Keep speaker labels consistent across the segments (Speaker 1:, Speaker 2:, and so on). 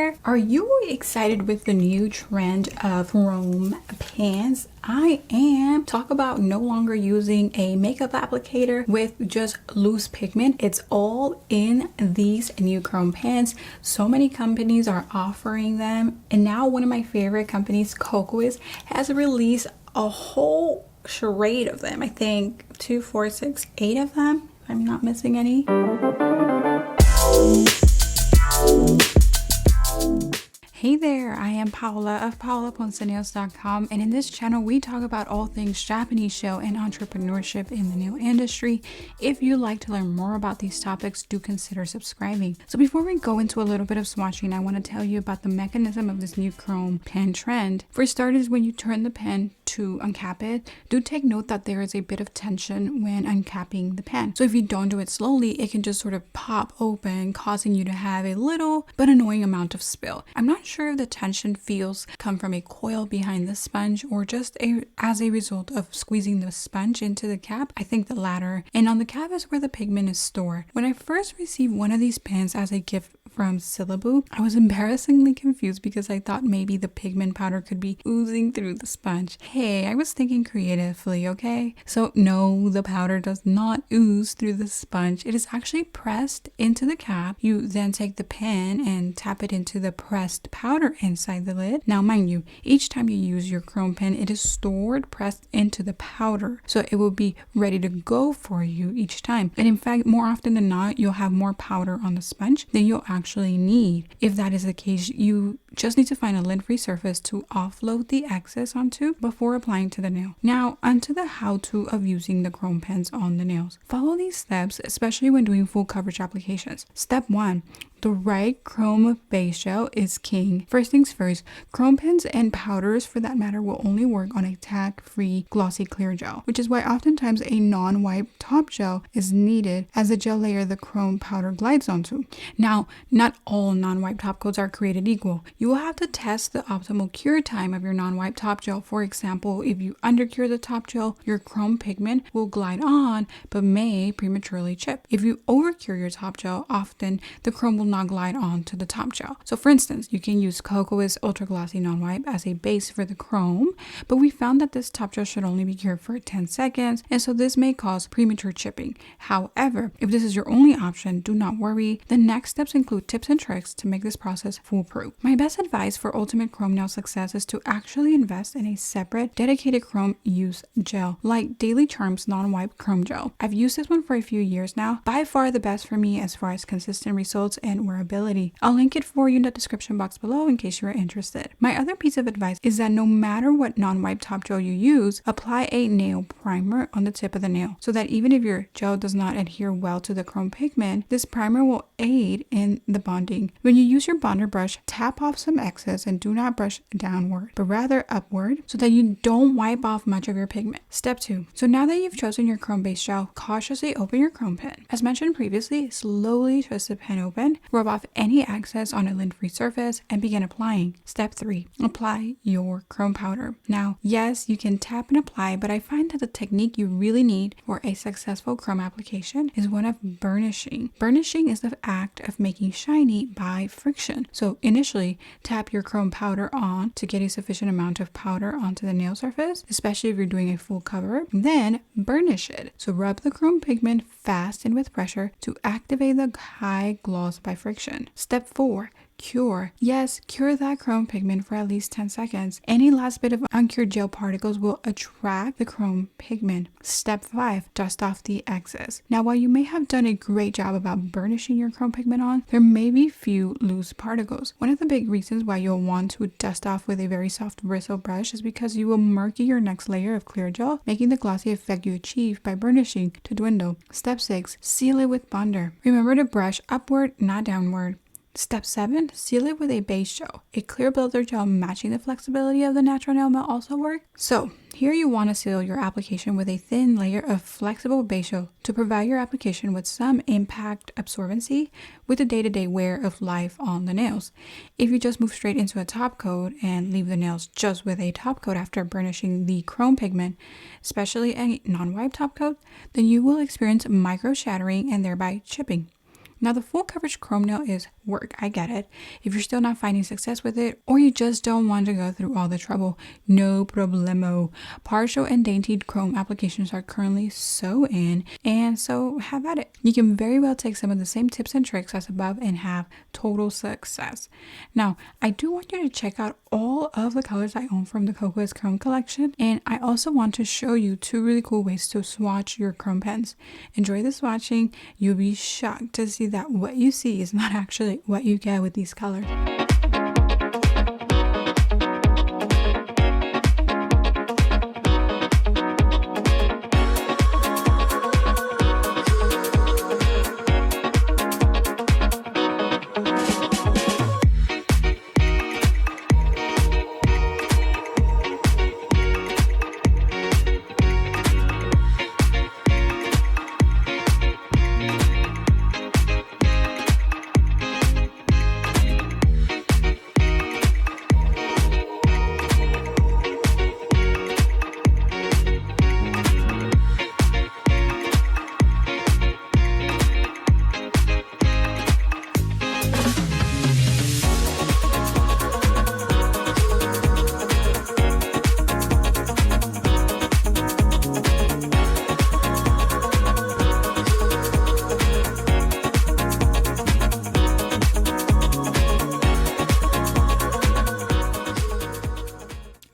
Speaker 1: there! Are you excited with the new trend of chrome pans? I am. Talk about no longer using a makeup applicator with just loose pigment. It's all in these new chrome pans. So many companies are offering them, and now one of my favorite companies, Kokoist, has released a whole charade of them. I think 2, 4, 6, 8 of them, if I'm not missing any. Hey there, I am Paola of PaolaPonceNails.com, and in this channel we talk about all things Japanese shell and entrepreneurship in the nail industry. If you'd like to learn more about these topics, do consider subscribing. So before we go into a little bit of swatching, I want to tell you about the mechanism of this new chrome pen trend. For starters, when you turn the pen to uncap it, do take note that there is a bit of tension when uncapping the pen. So if you don't do it slowly, it can just sort of pop open, causing you to have a little but annoying amount of spill. I'm not sure if the tension feels come from a coil behind the sponge or just as a result of squeezing the sponge into the cap. I think the latter. And on the cap is where the pigment is stored. When I first received one of these pens as a gift from Zillabeau, I was embarrassingly confused because I thought maybe the pigment powder could be oozing through the sponge. Hey, I was thinking creatively, okay? So no, the powder does not ooze through the sponge. It is actually pressed into the cap. You then take the pen and tap it into the pressed powder inside the lid. Now mind you, each time you use your chrome pen, it is stored pressed into the powder, so it will be ready to go for you each time. And in fact, more often than not, you'll have more powder on the sponge than you'll actually need. If that is the case, you just need to find a lint-free surface to offload the excess onto before applying to the nail. Now onto the how-to of using the chrome pens on the nails. Follow these steps, especially when doing full coverage applications. Step 1. The right chrome base gel is king. First things first, chrome pens and powders for that matter will only work on a tack-free glossy clear gel, which is why oftentimes a non-wipe top gel is needed as the gel layer the chrome powder glides onto. Now, not all non-wipe top coats are created equal. You will have to test the optimal cure time of your non-wipe top gel. For example, if you undercure the top gel, your chrome pigment will glide on but may prematurely chip. If you overcure your top gel, often the chrome will not glide on to the top gel. So for instance, you can use Kokoist Ultra Glossy Non-Wipe as a base for the chrome, but we found that this top gel should only be cured for 10 seconds, and so this may cause premature chipping. However, if this is your only option, do not worry. The next steps include tips and tricks to make this process foolproof. My best advice for ultimate chrome nail success is to actually invest in a separate dedicated chrome use gel, like Daily Charme's non-wipe chrome gel. I've used this one for a few years now, by far the best for me as far as consistent results and wearability. I'll link it for you in the description box below in case you are interested. My other piece of advice is that no matter what non-wipe top gel you use, apply a nail primer on the tip of the nail so that even if your gel does not adhere well to the chrome pigment, this primer will aid in the bonding. When you use your bonder brush, tap off some excess and do not brush downward, but rather upward so that you don't wipe off much of your pigment. Step 2. So now that you've chosen your chrome base gel, cautiously open your chrome pen. As mentioned previously, slowly twist the pen open, rub off any excess on a lint-free surface, and begin applying. Step 3. Apply your chrome powder. Now, yes, you can tap and apply, but I find that the technique you really need for a successful chrome application is one of burnishing. Burnishing is the act of making shiny by friction. So initially, tap your chrome powder on to get a sufficient amount of powder onto the nail surface, especially if you're doing a full cover. Then burnish it. So rub the chrome pigment fast and with pressure to activate the high gloss by friction. Step 4. Cure. Yes, cure that chrome pigment for at least 10 seconds. Any last bit of uncured gel particles will attract the chrome pigment. Step 5. Dust off the excess. Now, while you may have done a great job about burnishing your chrome pigment on, there may be few loose particles. One of the big reasons why you'll want to dust off with a very soft bristle brush is because you will murky your next layer of clear gel, making the glossy effect you achieve by burnishing to dwindle. Step 6. Seal it with bonder. Remember to brush upward, not downward. Step 7. Seal it with a base gel. A clear builder gel matching the flexibility of the natural nail will also work. So here you want to seal your application with a thin layer of flexible base gel to provide your application with some impact absorbency with the day-to-day wear of life on the nails. If you just move straight into a top coat and leave the nails just with a top coat after burnishing the chrome pigment, especially a non-wipe top coat, then you will experience micro shattering and thereby chipping. Now the full coverage chrome nail is work, I get it. If you're still not finding success with it, or you just don't want to go through all the trouble, no problemo. Partial and dainty chrome applications are currently so in, and so have at it. You can very well take some of the same tips and tricks as above and have total success. Now, I do want you to check out all of the colors I own from the Kokoist Chrome collection, and I also want to show you 2 really cool ways to swatch your chrome pens. Enjoy the swatching. You'll be shocked to see that what you see is not actually what you get with these colors.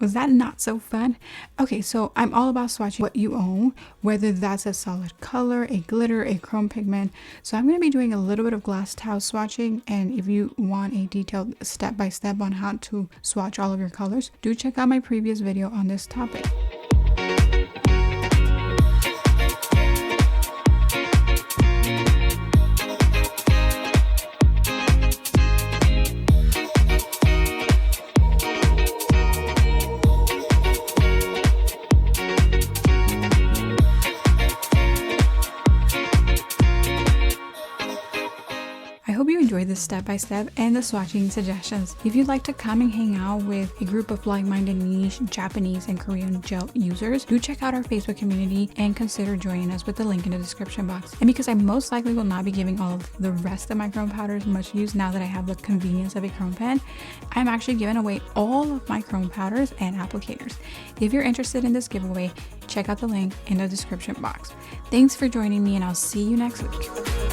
Speaker 1: Was that not so fun? Okay, so I'm all about swatching what you own, whether that's a solid color, a glitter, a chrome pigment. So I'm going to be doing a little bit of glass towel swatching, and if you want a detailed step-by-step on how to swatch all of your colors, do check out my previous video on this topic. I hope you enjoyed this step-by-step and the swatching suggestions. If you'd like to come and hang out with a group of like-minded niche Japanese and Korean gel users, do check out our Facebook community and consider joining us with the link in the description box. And because I most likely will not be giving all of the rest of my chrome powders much use now that I have the convenience of a chrome pen, I'm actually giving away all of my chrome powders and applicators. If you're interested in this giveaway, check out the link in the description box. Thanks for joining me, and I'll see you next week.